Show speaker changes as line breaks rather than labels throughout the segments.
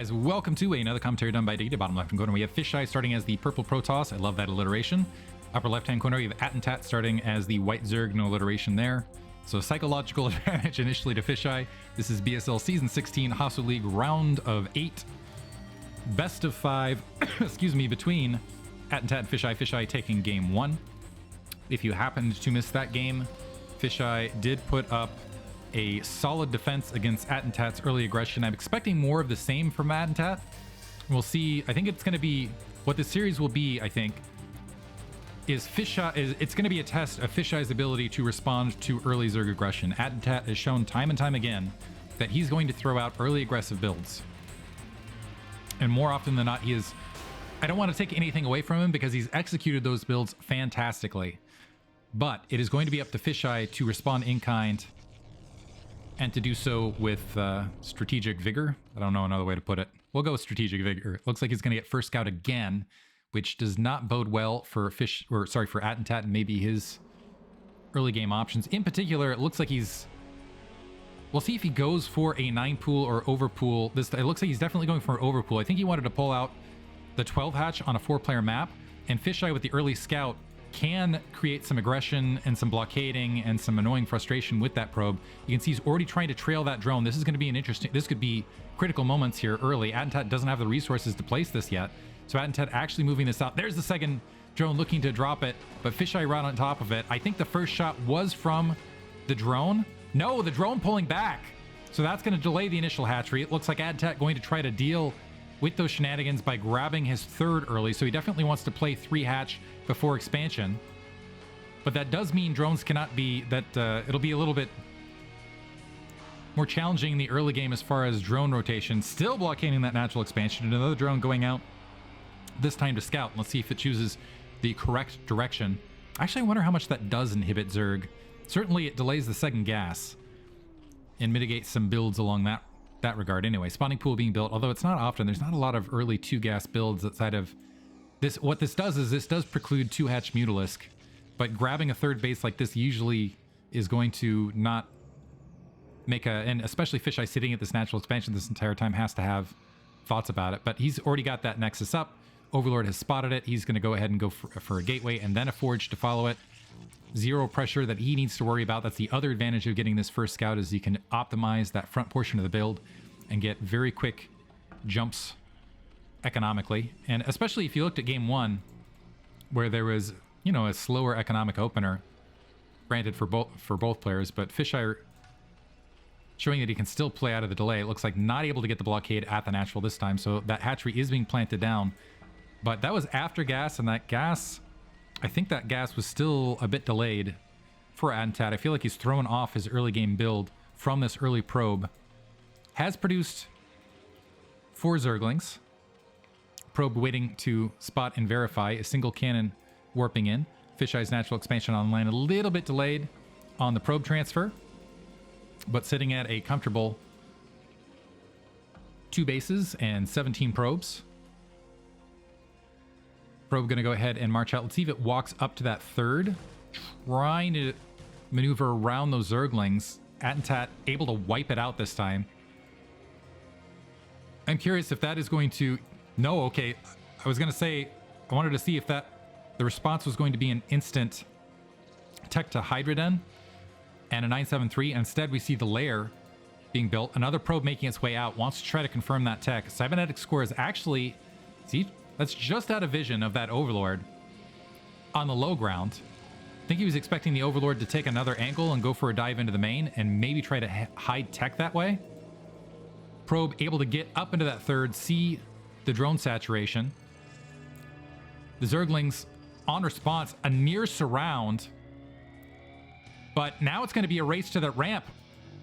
Guys, welcome to another commentary done by Diggity. Bottom left hand corner, we have Fischei starting as the purple Protoss. I love that alliteration. Upper left hand corner, we have Attentatt starting as the white Zerg. No alliteration there. So psychological advantage initially to Fischei. This is BSL Season 16 Hostile League Round of 8. Best of 5, excuse me, between Attentatt and Fischei. Fischei taking game 1. If you happened to miss that game, Fischei did put up a solid defense against Attentatt's early aggression. I'm expecting more of the same from Attentatt. We'll see. I think it's going to be what the series will be. I think is Fischei. It's going to be a test of Fischei's ability to respond to early Zerg aggression. Attentatt has shown time and time again that he's going to throw out early aggressive builds, and more often than not, he is. I don't want to take anything away from him because he's executed those builds fantastically, but it is going to be up to Fischei to respond in kind. And to do so with strategic vigor. I don't know another way to put it. We'll go with strategic vigor. It looks like he's going to get first scout again, which does not bode well for for Attentatt and maybe his early game options. In particular, it looks like he's. We'll see if he goes for a 9 pool or over pool. It looks like he's definitely going for an over pool. I think he wanted to pull out the 12 hatch on a 4-player map, and Fischei with the early scout can create some aggression and some blockading and some annoying frustration with that probe. You can see he's already trying to trail that drone. This is going to be an interesting. This could be critical moments here early. Attentatt doesn't have the resources to place this yet, so Attentatt actually moving this out. There's the second drone looking to drop it, but Fischei right on top of it. I think the first shot was from the drone. No, the drone pulling back, so that's going to delay the initial hatchery. It looks like Attentatt going to try to deal with those shenanigans by grabbing his third early, so he definitely wants to play 3 hatch before expansion. But that does mean drones cannot be that it'll be a little bit more challenging in the early game as far as drone rotation. Still blockading that natural expansion. Another drone going out, this time to scout. Let's see if it chooses the correct direction. Actually, I wonder how much that does inhibit Zerg. Certainly it delays the second gas and mitigates some builds along that regard. Anyway, spawning pool being built, although it's not often. There's not a lot of early 2-gas builds outside of this. What this does is this does preclude 2-hatch Mutalisk, but grabbing a third base like this usually is going to not make a, and especially Fischei sitting at this natural expansion this entire time has to have thoughts about it. But he's already got that Nexus up. Overlord has spotted it. He's going to go ahead and go for a gateway and then a forge to follow it. Zero pressure that he needs to worry about. That's the other advantage of getting this first scout, is you can optimize that front portion of the build and get very quick jumps economically. And especially if you looked at game 1, where there was, you know, a slower economic opener, granted for both players, but Fischei showing that he can still play out of the delay. It looks like not able to get the blockade at the natural this time, so that hatchery is being planted down. But that was after gas, and that gas, I think that gas was still a bit delayed for Attentatt. I feel like he's thrown off his early game build from this early probe. Has produced 4 Zerglings. Probe waiting to spot and verify. A single cannon warping in. Fischei's natural expansion online a little bit delayed on the probe transfer, but sitting at a comfortable 2 bases and 17 probes. Probe going to go ahead and march out. Let's see if it walks up to that third. Trying to maneuver around those Zerglings. Attentatt able to wipe it out this time. I'm curious if that is going to... No, okay. I was going to say, I wanted to see if the response was going to be an instant tech to Hydroden and a 973. Instead, we see the layer being built. Another probe making its way out. Wants to try to confirm that tech. Cybernetic score is actually... See, that's just out of vision of that Overlord on the low ground. I think he was expecting the Overlord to take another angle and go for a dive into the main and maybe try to hide tech that way. Probe able to get up into that third, see the drone saturation. The Zerglings on response, a near surround. But now it's going to be a race to that ramp.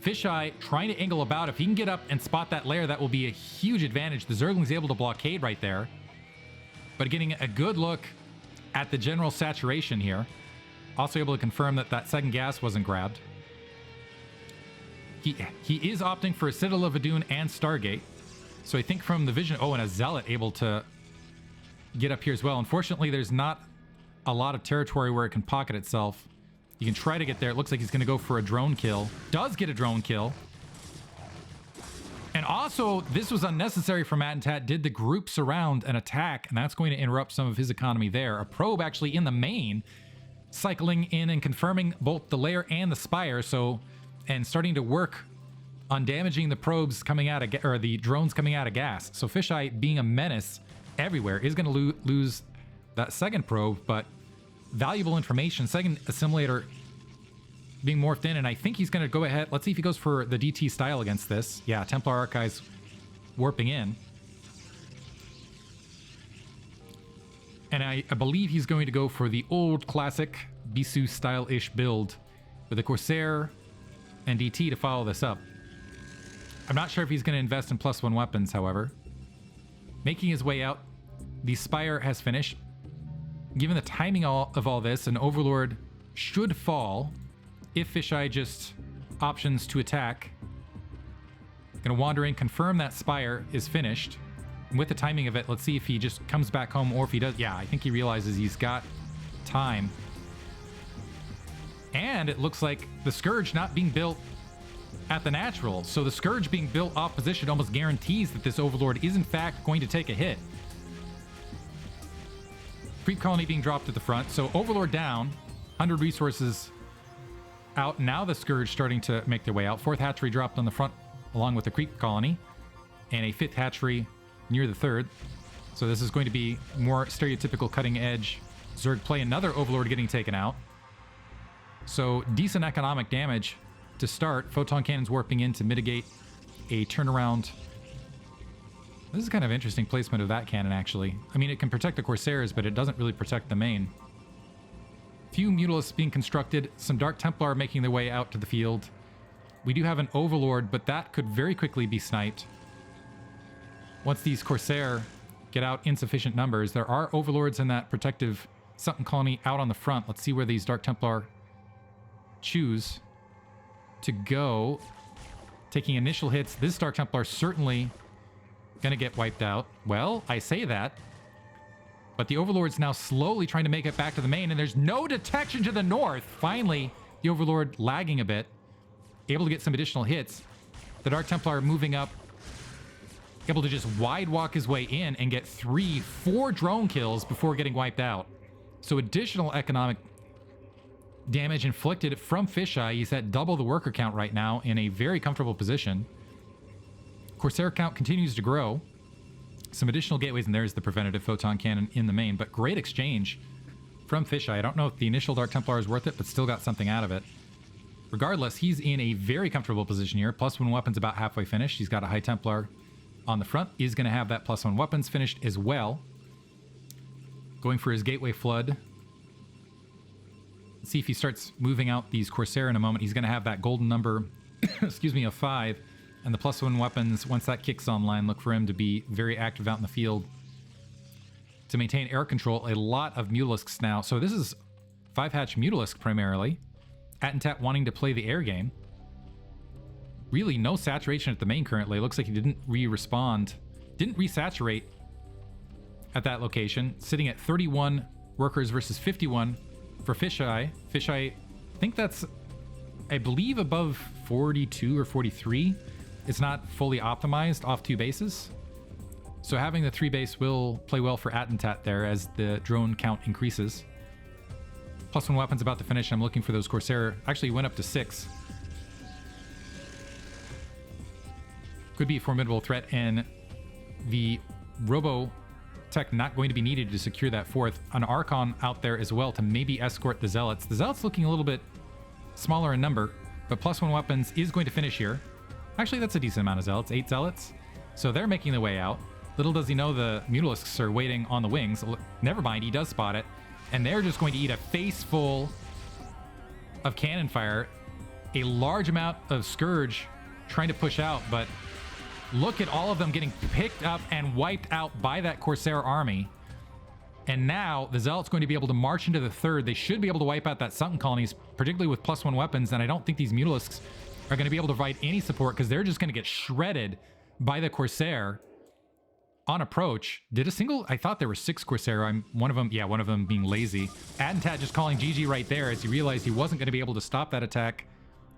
Fischei trying to angle about. If he can get up and spot that layer, that will be a huge advantage. The Zerglings able to blockade right there. But getting a good look at the general saturation here. Also able to confirm that that second gas wasn't grabbed. He is opting for a Citadel of Adun and Stargate. So I think from the vision... Oh, and a Zealot able to get up here as well. Unfortunately, there's not a lot of territory where it can pocket itself. You can try to get there. It looks like he's going to go for a drone kill. Does get a drone kill. And also, this was unnecessary from Attentatt, did the group surround an attack, and that's going to interrupt some of his economy there. A probe actually in the main, cycling in and confirming both the layer and the spire, and starting to work on damaging the probes coming out of, or the drones coming out of gas. So Fischei, being a menace everywhere, is going to lose that second probe, but valuable information. Second assimilator being morphed in, and I think he's going to go ahead. Let's see if he goes for the DT style against this. Yeah, Templar Archives warping in. And I believe he's going to go for the old classic Bisu style-ish build with the Corsair and DT to follow this up. I'm not sure if he's going to invest in +1 weapons, however. Making his way out, the Spire has finished. Given the timing of all this, an Overlord should fall if Fischei just options to attack. Gonna wander in, confirm that Spire is finished. And with the timing of it, let's see if he just comes back home or if he does. Yeah, I think he realizes he's got time. And it looks like the Scourge not being built at the natural. So the Scourge being built off position almost guarantees that this Overlord is in fact going to take a hit. Creep Colony being dropped at the front. So Overlord down, 100 resources out. Now the Scourge starting to make their way out. 4th hatchery dropped on the front along with the Creep Colony. And a 5th hatchery near the 3rd. So this is going to be more stereotypical cutting edge Zerg play. Another Overlord getting taken out. So decent economic damage to start. Photon cannons warping in to mitigate a turnaround. This is kind of interesting placement of that cannon, actually. I mean, it can protect the Corsairs, but it doesn't really protect the main. Few Mutalisks being constructed. Some Dark Templar making their way out to the field. We do have an Overlord, but that could very quickly be sniped. Once these Corsair get out in sufficient numbers, there are Overlords in that protective Sunken Colony out on the front. Let's see where these Dark Templar choose to go. Taking initial hits. This Dark Templar certainly gonna get wiped out. Well, I say that, but the Overlord's now slowly trying to make it back to the main, and there's no detection to the north. Finally, the Overlord lagging a bit, able to get some additional hits. The Dark Templar moving up, able to just wide walk his way in and get 3-4 drone kills before getting wiped out. So additional economic damage inflicted from Fischei. He's at double the worker count right now in a very comfortable position. Corsair count continues to grow. Some additional gateways, and there's the preventative photon cannon in the main, but great exchange from Fischei. I don't know if the initial Dark Templar is worth it, but still got something out of it. Regardless, he's in a very comfortable position here. +1 weapons about halfway finished. He's got a High Templar on the front. He's going to have that +1 weapons finished as well. Going for his Gateway Flood. Let's see if he starts moving out these Corsair in a moment. He's going to have that golden number, excuse me, of 5. And the +1 weapons, once that kicks online, look for him to be very active out in the field to maintain air control. A lot of Mutalisks now. So this is 5-hatch Mutalisk primarily. Attentatt wanting to play the air game. Really no saturation at the main currently. Looks like he didn't re-respond. Didn't resaturate at that location. Sitting at 31 workers versus 51 for Fischei. Fischei, I think that's, I believe, above 42 or 43. It's not fully optimized off 2 bases. So having the 3 base will play well for Attentatt there as the drone count increases. +1 weapons about to finish. I'm looking for those Corsair. Actually went up to 6. Could be a formidable threat, and the Robo Tech not going to be needed to secure that 4th. An Archon out there as well to maybe escort the Zealots. The Zealots looking a little bit smaller in number, but +1 weapons is going to finish here. Actually, that's a decent amount of Zealots. 8 Zealots. So they're making their way out. Little does he know the Mutalisks are waiting on the wings. Never mind, he does spot it. And they're just going to eat a face full of cannon fire. A large amount of Scourge trying to push out, but look at all of them getting picked up and wiped out by that Corsair army. And now the Zealot's going to be able to march into the 3rd. They should be able to wipe out that Sunken Colonies, particularly with +1 weapons. And I don't think these Mutalisks are going to be able to provide any support because they're just going to get shredded by the Corsair on approach. Did a single, I thought there were 6 Corsair. One of them being lazy. Attentatt just calling GG right there as he realized he wasn't going to be able to stop that attack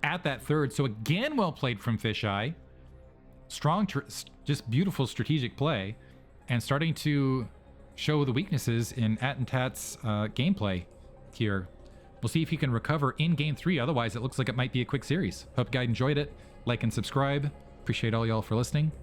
at that 3rd. So again, well played from Fischei. strong, just beautiful strategic play, and starting to show the weaknesses in Attentat's gameplay here. We'll see if he can recover in game 3. Otherwise, it looks like it might be a quick series. Hope you guys enjoyed it. Like and subscribe. Appreciate all y'all for listening.